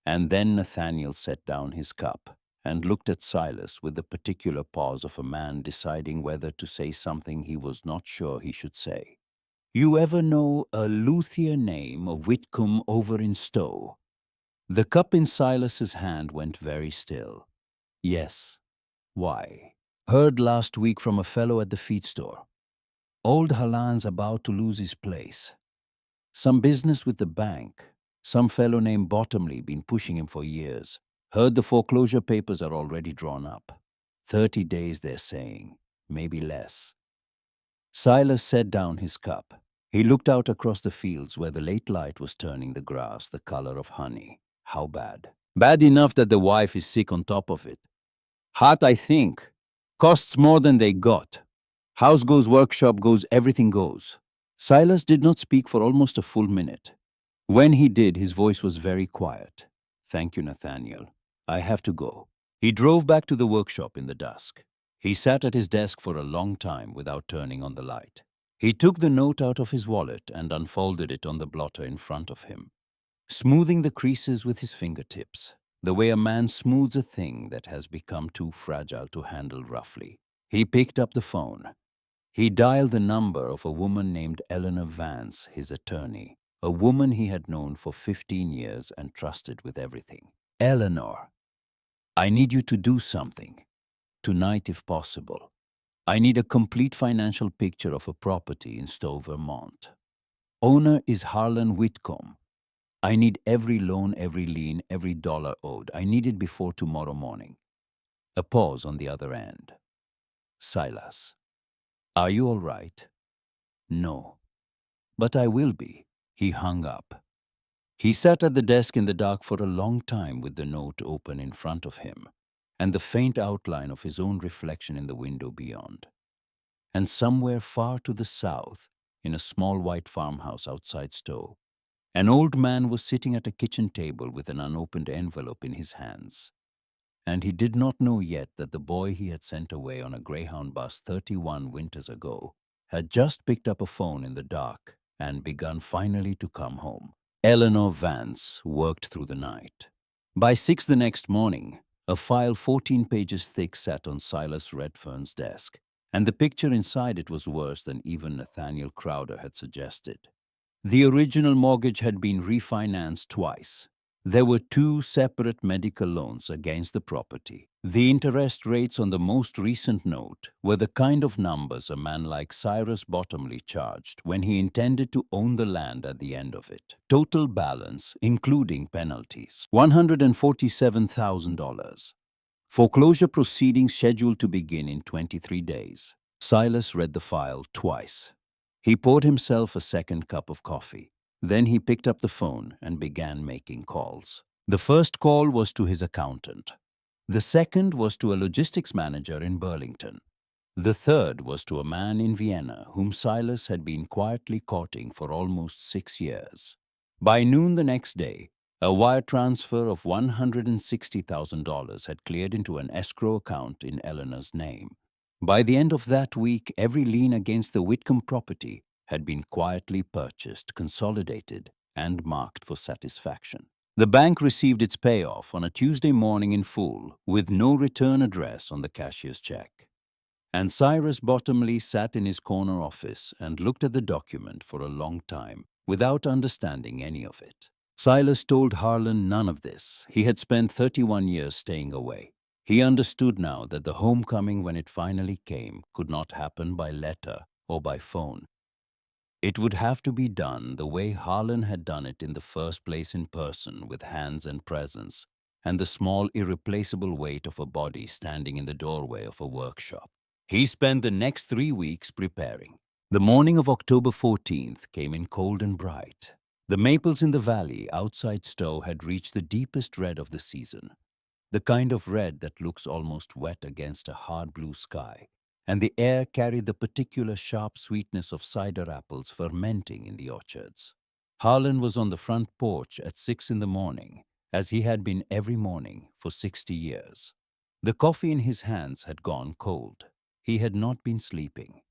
And then Nathaniel set down his cup and looked at Silas with the particular pause of a man deciding whether to say something he was not sure he should say. "You ever know a luthier name of Whitcomb over in Stowe?" The cup in Silas's hand went very still. "Yes." "Why?" "Heard last week from a fellow at the feed store. Old Harlan's about to lose his place. Some business with the bank. Some fellow named Bottomley been pushing him for years. Heard the foreclosure papers are already drawn up. 30 days, they're saying. Maybe less." Silas set down his cup. He looked out across the fields where the late light was turning the grass the color of honey. How bad? "Bad enough that the wife is sick on top of it. Hot, I think. Costs more than they got. House goes, workshop goes, everything goes." Silas did not speak for almost a full minute. When he did, his voice was very quiet. "Thank you, Nathaniel. I have to go." He drove back to the workshop in the dusk. He sat at his desk for a long time without turning on the light. He took the note out of his wallet and unfolded it on the blotter in front of him, smoothing the creases with his fingertips, the way a man smooths a thing that has become too fragile to handle roughly. He picked up the phone. He dialed the number of a woman named Eleanor Vance, his attorney, a woman he had known for 15 years and trusted with everything. "Eleanor, I need you to do something. Tonight, if possible. I need a complete financial picture of a property in Stowe, Vermont. Owner is Harlan Whitcomb. I need every loan, every lien, every dollar owed. I need it before tomorrow morning." A pause on the other end. "Silas, are you all right?" "No, but I will be." He hung up. He sat at the desk in the dark for a long time with the note open in front of him and the faint outline of his own reflection in the window beyond. And somewhere far to the south, in a small white farmhouse outside Stowe, an old man was sitting at a kitchen table with an unopened envelope in his hands. And he did not know yet that the boy he had sent away on a Greyhound bus 31 winters ago had just picked up a phone in the dark and begun finally to come home. Eleanor Vance worked through the night. By 6 the next morning, a file 14 pages thick sat on Silas Redfern's desk, and the picture inside it was worse than even Nathaniel Crowder had suggested. The original mortgage had been refinanced twice. There were 2 separate medical loans against the property. The interest rates on the most recent note were the kind of numbers a man like Cyrus Bottomley charged when he intended to own the land at the end of it. Total balance, including penalties, $147,000. Foreclosure proceedings scheduled to begin in 23 days. Silas read the file twice. He poured himself a second cup of coffee. Then he picked up the phone and began making calls. The first call was to his accountant. The second was to a logistics manager in Burlington. The third was to a man in Vienna whom Silas had been quietly courting for almost 6 years. By noon the next day, a wire transfer of $160,000 had cleared into an escrow account in Eleanor's name. By the end of that week, every lien against the Whitcomb property had been quietly purchased, consolidated, and marked for satisfaction. The bank received its payoff on a Tuesday morning in full, with no return address on the cashier's check. And Cyrus Bottomley sat in his corner office and looked at the document for a long time, without understanding any of it. Silas told Harlan none of this. He had spent 31 years staying away. He understood now that the homecoming, when it finally came, could not happen by letter or by phone. It would have to be done the way Harlan had done it in the first place, in person, with hands and presence, and the small, irreplaceable weight of a body standing in the doorway of a workshop. He spent the next 3 weeks preparing. The morning of October 14th came in cold and bright. The maples in the valley outside Stowe had reached the deepest red of the season, the kind of red that looks almost wet against a hard blue sky, and the air carried the particular sharp sweetness of cider apples fermenting in the orchards. Harlan was on the front porch at 6 in the morning, as he had been every morning for 60 years. The coffee in his hands had gone cold. He had not been sleeping.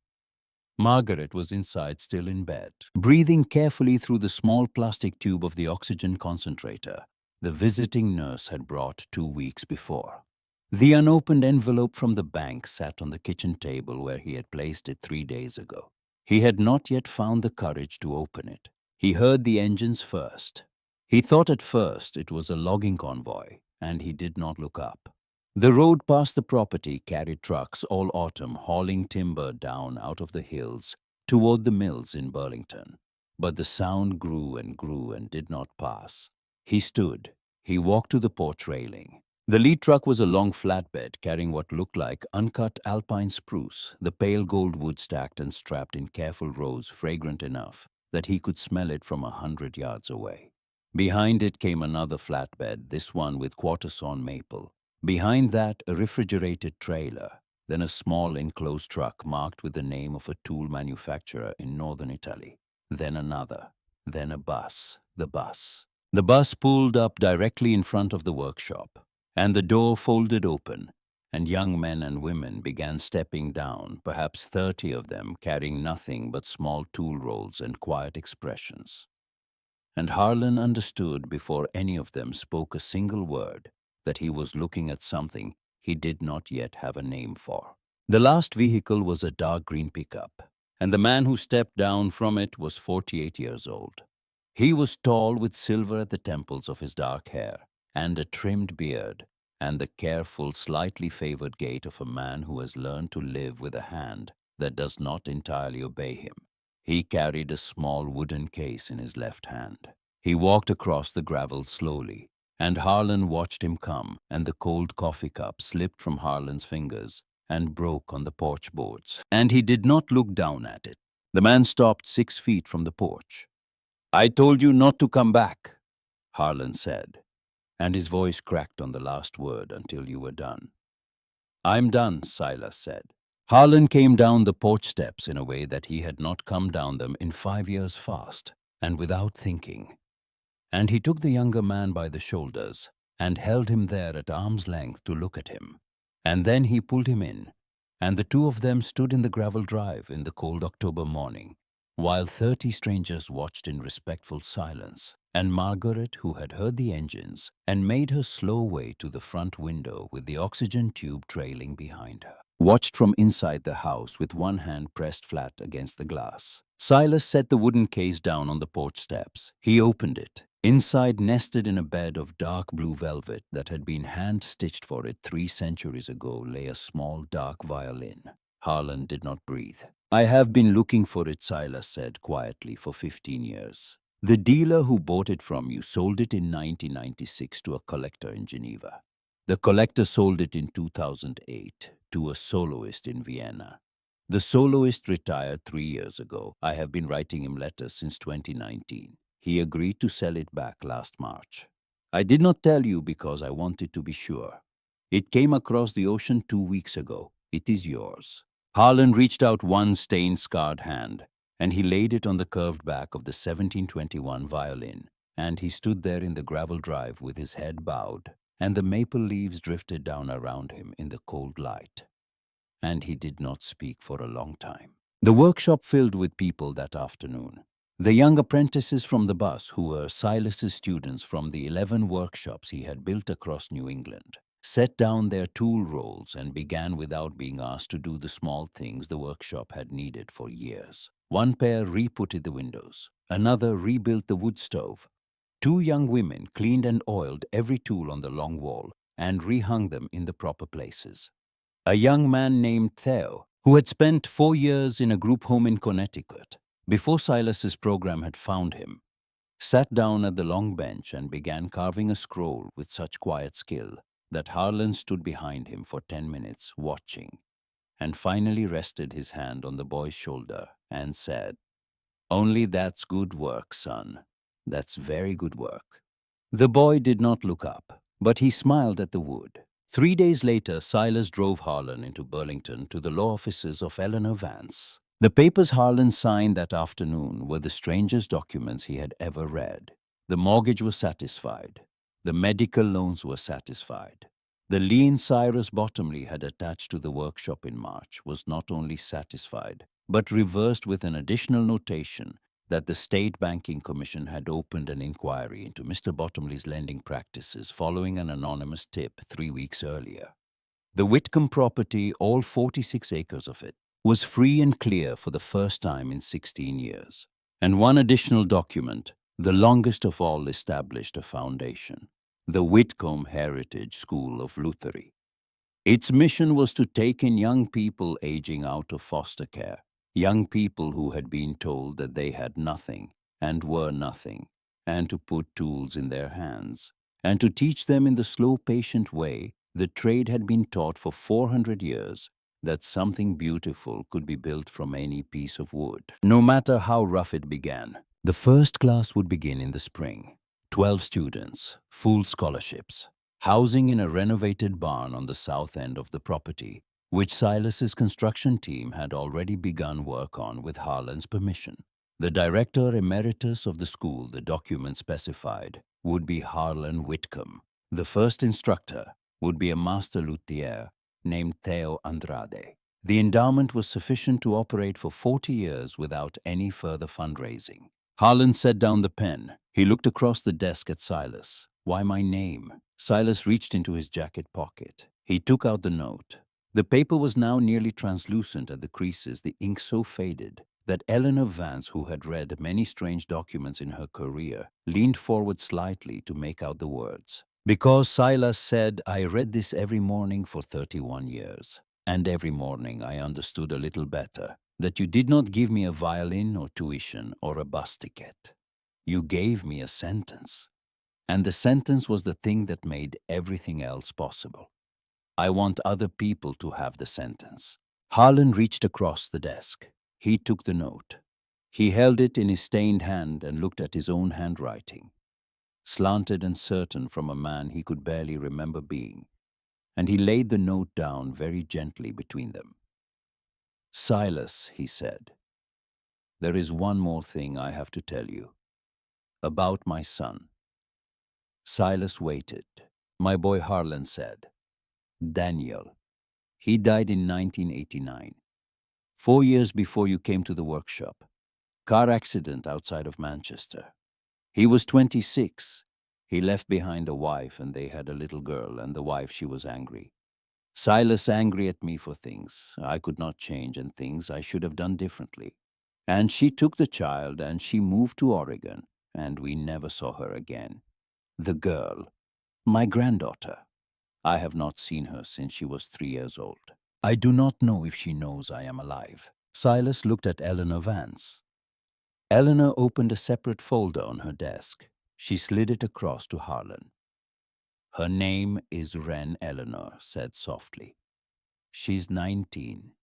Margaret was inside, still in bed, breathing carefully through the small plastic tube of the oxygen concentrator the visiting nurse had brought 2 weeks before. The unopened envelope from the bank sat on the kitchen table where he had placed it 3 days ago. He had not yet found the courage to open it. He heard the engines first. He thought at first it was a logging convoy, and he did not look up. The road past the property carried trucks all autumn hauling timber down out of the hills toward the mills in Burlington. But the sound grew and did not pass. He stood. He walked to the porch railing. The lead truck was a long flatbed carrying what looked like uncut alpine spruce, the pale gold wood stacked and strapped in careful rows, fragrant enough that he could smell it from 100 yards away. Behind it came another flatbed, this one with quarter-sawn maple. Behind that, a refrigerated trailer, then a small enclosed truck marked with the name of a tool manufacturer in northern Italy. Then another, then a bus, the bus. The bus pulled up directly in front of the workshop, and the door folded open, and young men and women began stepping down, perhaps 30 of them, carrying nothing but small tool rolls and quiet expressions. And Harlan understood before any of them spoke a single word that he was looking at something he did not yet have a name for. The last vehicle was a dark green pickup, and the man who stepped down from it was 48 years old. He was tall, with silver at the temples of his dark hair, and a trimmed beard, and the careful, slightly favored gait of a man who has learned to live with a hand that does not entirely obey him. He carried a small wooden case in his left hand. He walked across the gravel slowly, and Harlan watched him come, and the cold coffee cup slipped from Harlan's fingers and broke on the porch boards, and he did not look down at it. The man stopped 6 feet from the porch. "I told you not to come back," Harlan said, and his voice cracked on the last word, "until you were done." "I'm done," Silas said. Harlan came down the porch steps in a way that he had not come down them in 5 years fast, and without thinking. And he took the younger man by the shoulders and held him there at arm's length to look at him. And then he pulled him in, and the two of them stood in the gravel drive in the cold October morning, while 30 strangers watched in respectful silence, and Margaret, who had heard the engines and made her slow way to the front window with the oxygen tube trailing behind her, watched from inside the house with one hand pressed flat against the glass. Silas set the wooden case down on the porch steps. He opened it. Inside, nested in a bed of dark blue velvet that had been hand-stitched for it 3 centuries ago, lay a small dark violin. Harlan did not breathe. "I have been looking for it," Silas said quietly, "for 15 years. The dealer who bought it from you sold it in 1996 to a collector in Geneva. The collector sold it in 2008 to a soloist in Vienna. The soloist retired 3 years ago. I have been writing him letters since 2019. He agreed to sell it back last March. I did not tell you because I wanted to be sure. It came across the ocean 2 weeks ago. It is yours." Harlan reached out one stain-scarred hand, and he laid it on the curved back of the 1721 violin, and he stood there in the gravel drive with his head bowed, and the maple leaves drifted down around him in the cold light. And he did not speak for a long time. The workshop filled with people that afternoon. The young apprentices from the bus, who were Silas's students from the 11 workshops he had built across New England, set down their tool rolls and began without being asked to do the small things the workshop had needed for years. One pair re-putted the windows. Another rebuilt the wood stove. 2 young women cleaned and oiled every tool on the long wall and rehung them in the proper places. A young man named Theo, who had spent 4 years in a group home in Connecticut, before Silas's program had found him, sat down at the long bench and began carving a scroll with such quiet skill that Harlan stood behind him for 10 minutes watching, and finally rested his hand on the boy's shoulder and said, "Only that's good work, son. That's very good work." The boy did not look up, but he smiled at the wood. 3 days later, Silas drove Harlan into Burlington to the law offices of Eleanor Vance. The papers Harlan signed that afternoon were the strangest documents he had ever read. The mortgage was satisfied. The medical loans were satisfied. The lien Cyrus Bottomley had attached to the workshop in March was not only satisfied, but reversed with an additional notation that the State Banking Commission had opened an inquiry into Mr. Bottomley's lending practices following an anonymous tip 3 weeks earlier. The Whitcomb property, all 46 acres of it, was free and clear for the first time in 16 years. And one additional document, the longest of all, established a foundation, the Whitcomb Heritage School of Luthery. Its mission was to take in young people aging out of foster care, young people who had been told that they had nothing and were nothing, and to put tools in their hands, and to teach them in the slow, patient way the trade had been taught for 400 years, that something beautiful could be built from any piece of wood, no matter how rough it began. The first class would begin in the spring. 12 students, full scholarships, housing in a renovated barn on the south end of the property, which Silas's construction team had already begun work on with Harlan's permission. The director emeritus of the school, the document specified, would be Harlan Whitcomb. The first instructor would be a master luthier named Theo Andrade. The endowment was sufficient to operate for 40 years without any further fundraising. Harlan set down the pen. He looked across the desk at Silas. "Why my name?" Silas reached into his jacket pocket. He took out the note. The paper was now nearly translucent at the creases, the ink so faded that Eleanor Vance, who had read many strange documents in her career, leaned forward slightly to make out the words. "Because," Silas said, "I read this every morning for 31 years. And every morning I understood a little better that you did not give me a violin or tuition or a bus ticket. You gave me a sentence. And the sentence was the thing that made everything else possible. I want other people to have the sentence." Harlan reached across the desk. He took the note. He held it in his stained hand and looked at his own handwriting, slanted and certain from a man he could barely remember being, and he laid the note down very gently between them. "Silas," he said, "there is one more thing I have to tell you. About my son." Silas waited. "My boy Harlan," said. "Daniel. He died in 1989. 4 years before you came to the workshop. Car accident outside of Manchester. He was 26. He left behind a wife and they had a little girl, and the wife, she was angry. Silas angry at me for things I could not change and things I should have done differently. And she took the child and she moved to Oregon, and we never saw her again. The girl, my granddaughter, I have not seen her since she was 3 years old. I do not know if she knows I am alive." Silas looked at Eleanor Vance. Eleanor opened a separate folder on her desk. She slid it across to Harlan. "Her name is Wren, Eleanor said softly. "She's 19.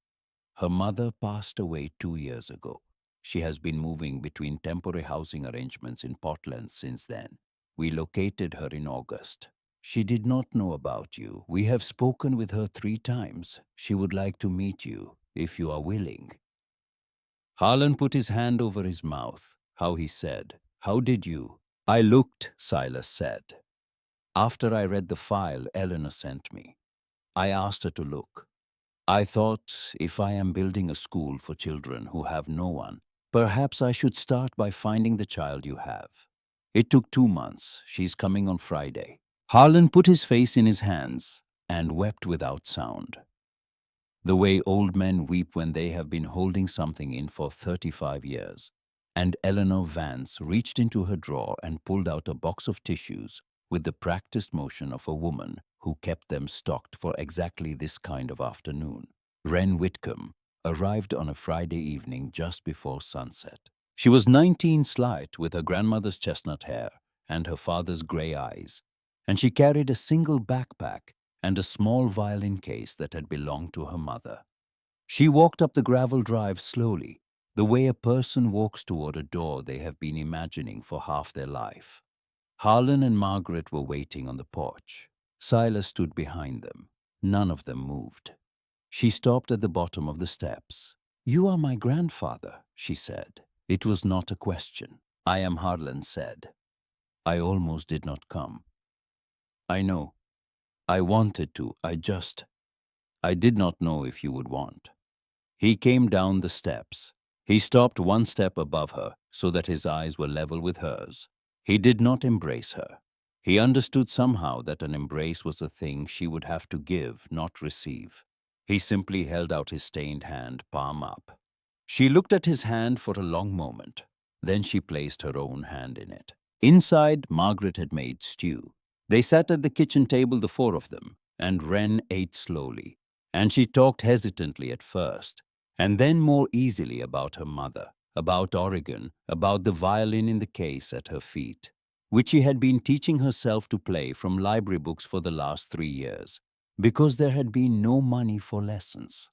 Her mother passed away 2 years ago. She has been moving between temporary housing arrangements in Portland since then. We located her in August. She did not know about you. We have spoken with her 3 times. She would like to meet you, if you are willing." Harlan put his hand over his mouth. How he said, "How did you?" "I looked," Silas said. "After I read the file Eleanor sent me, I asked her to look. I thought, if I am building a school for children who have no one, perhaps I should start by finding the child you have. It took 2 months. She's coming on Friday." Harlan put his face in his hands and wept without sound, the way old men weep when they have been holding something in for 35 years and Eleanor Vance reached into her drawer and pulled out a box of tissues with the practiced motion of a woman who kept them stocked for exactly this kind of afternoon. Wren Whitcomb arrived on a Friday evening just before sunset. She was 19 slight, with her grandmother's chestnut hair and her father's gray eyes, and she carried a single backpack and a small violin case that had belonged to her mother. She walked up the gravel drive slowly, the way a person walks toward a door they have been imagining for half their life. Harlan and Margaret were waiting on the porch. Silas stood behind them. None of them moved. She stopped at the bottom of the steps. "You are my grandfather," she said. It was not a question. "I am," Harlan said. "I almost did not come." "I know. I wanted to. I did not know if you would want." He came down the steps. He stopped one step above her so that his eyes were level with hers. He did not embrace her. He understood somehow that an embrace was a thing she would have to give, not receive. He simply held out his stained hand, palm up. She looked at his hand for a long moment. Then she placed her own hand in it. Inside, Margaret had made stew. They sat at the kitchen table, the four of them, and Wren ate slowly. And she talked hesitantly at first, and then more easily about her mother, about Oregon, about the violin in the case at her feet, which she had been teaching herself to play from library books for the last 3 years, because there had been no money for lessons.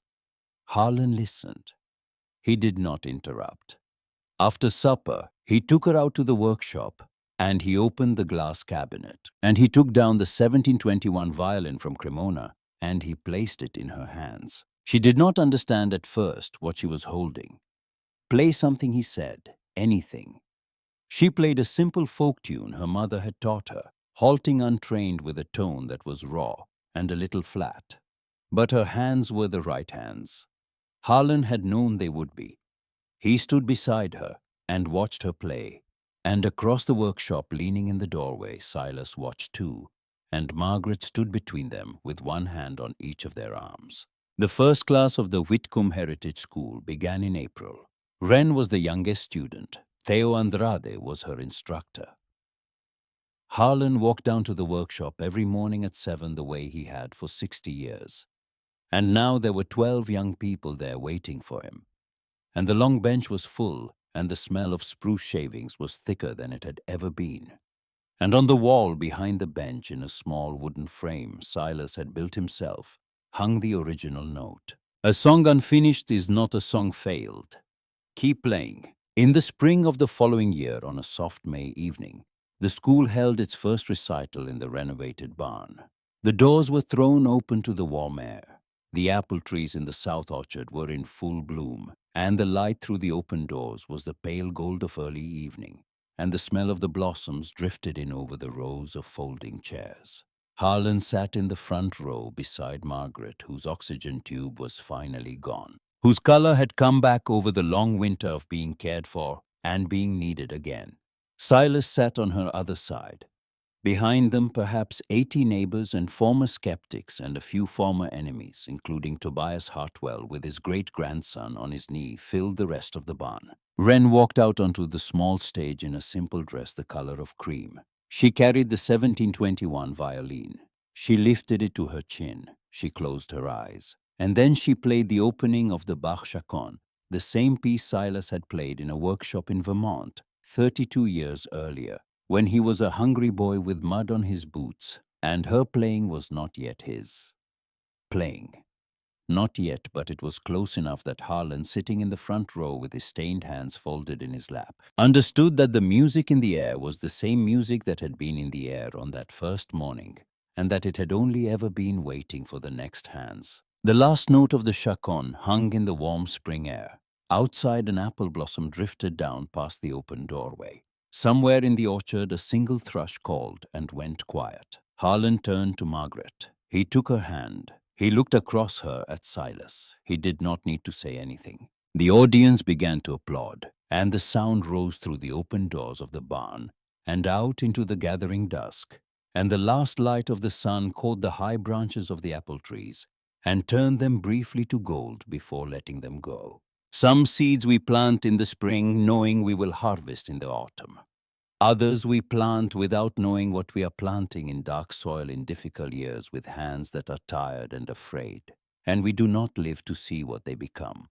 Harlan listened. He did not interrupt. After supper, he took her out to the workshop, and he opened the glass cabinet, and he took down the 1721 violin from Cremona, and he placed it in her hands. She did not understand at first what she was holding. "Play something," he said, "anything." She played a simple folk tune her mother had taught her, halting untrained with a tone that was raw and a little flat. But her hands were the right hands. Harlan had known they would be. He stood beside her and watched her play, and across the workshop, leaning in the doorway, Silas watched too, and Margaret stood between them with one hand on each of their arms. The first class of the Whitcomb Heritage School began in April. Wren was the youngest student. Theo Andrade was her instructor. Harlan walked down to the workshop every morning at 7 the way he had for 60 years. And now there were 12 young people there waiting for him. And the long bench was full, and the smell of spruce shavings was thicker than it had ever been. And on the wall behind the bench, in a small wooden frame Silas had built himself, hung the original note. "A song unfinished is not a song failed. Keep playing." In the spring of the following year, on a soft May evening, the school held its first recital in the renovated barn. The doors were thrown open to the warm air. The apple trees in the south orchard were in full bloom, and the light through the open doors was the pale gold of early evening, and the smell of the blossoms drifted in over the rows of folding chairs. Harlan sat in the front row beside Margaret, whose oxygen tube was finally gone, whose color had come back over the long winter of being cared for and being needed again. Silas sat on her other side. Behind them, perhaps 80 neighbors and former skeptics and a few former enemies, including Tobias Hartwell with his great-grandson on his knee, filled the rest of the barn. Wren walked out onto the small stage in a simple dress the color of cream. She carried the 1721 violin. She lifted it to her chin. She closed her eyes. And then she played the opening of the Bach Chaconne, the same piece Silas had played in a workshop in Vermont 32 years earlier, when he was a hungry boy with mud on his boots, and her playing was not yet his. Playing. Not yet, but it was close enough that Harlan, sitting in the front row with his stained hands folded in his lap, understood that the music in the air was the same music that had been in the air on that first morning, and that it had only ever been waiting for the next hands. The last note of the chaconne hung in the warm spring air. Outside, an apple blossom drifted down past the open doorway. Somewhere in the orchard, a single thrush called and went quiet. Harlan turned to Margaret. He took her hand. He looked across her at Silas. He did not need to say anything. The audience began to applaud, and the sound rose through the open doors of the barn and out into the gathering dusk, and the last light of the sun caught the high branches of the apple trees and turned them briefly to gold before letting them go. Some seeds we plant in the spring, knowing we will harvest in the autumn. Others we plant without knowing what we are planting in dark soil in difficult years with hands that are tired and afraid, and we do not live to see what they become.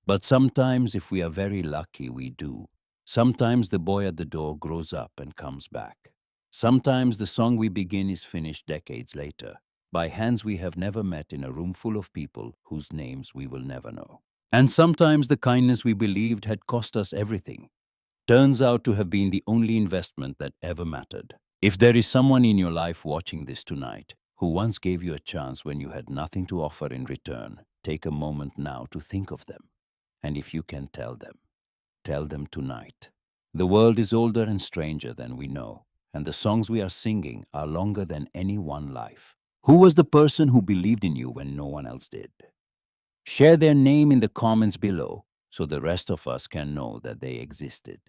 But sometimes, if we are very lucky, we do. Sometimes the boy at the door grows up and comes back. Sometimes the song we begin is finished decades later, by hands we have never met in a room full of people whose names we will never know. And sometimes the kindness we believed had cost us everything turns out to have been the only investment that ever mattered. If there is someone in your life watching this tonight who once gave you a chance when you had nothing to offer in return, take a moment now to think of them. And if you can tell them tonight. The world is older and stranger than we know, and the songs we are singing are longer than any one life. Who was the person who believed in you when no one else did? Share their name in the comments below so the rest of us can know that they existed.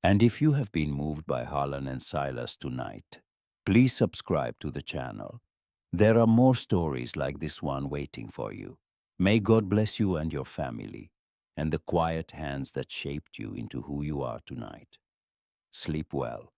And if you have been moved by Harlan and Silas tonight, please subscribe to the channel. There are more stories like this one waiting for you. May God bless you and your family, and the quiet hands that shaped you into who you are tonight. Sleep well.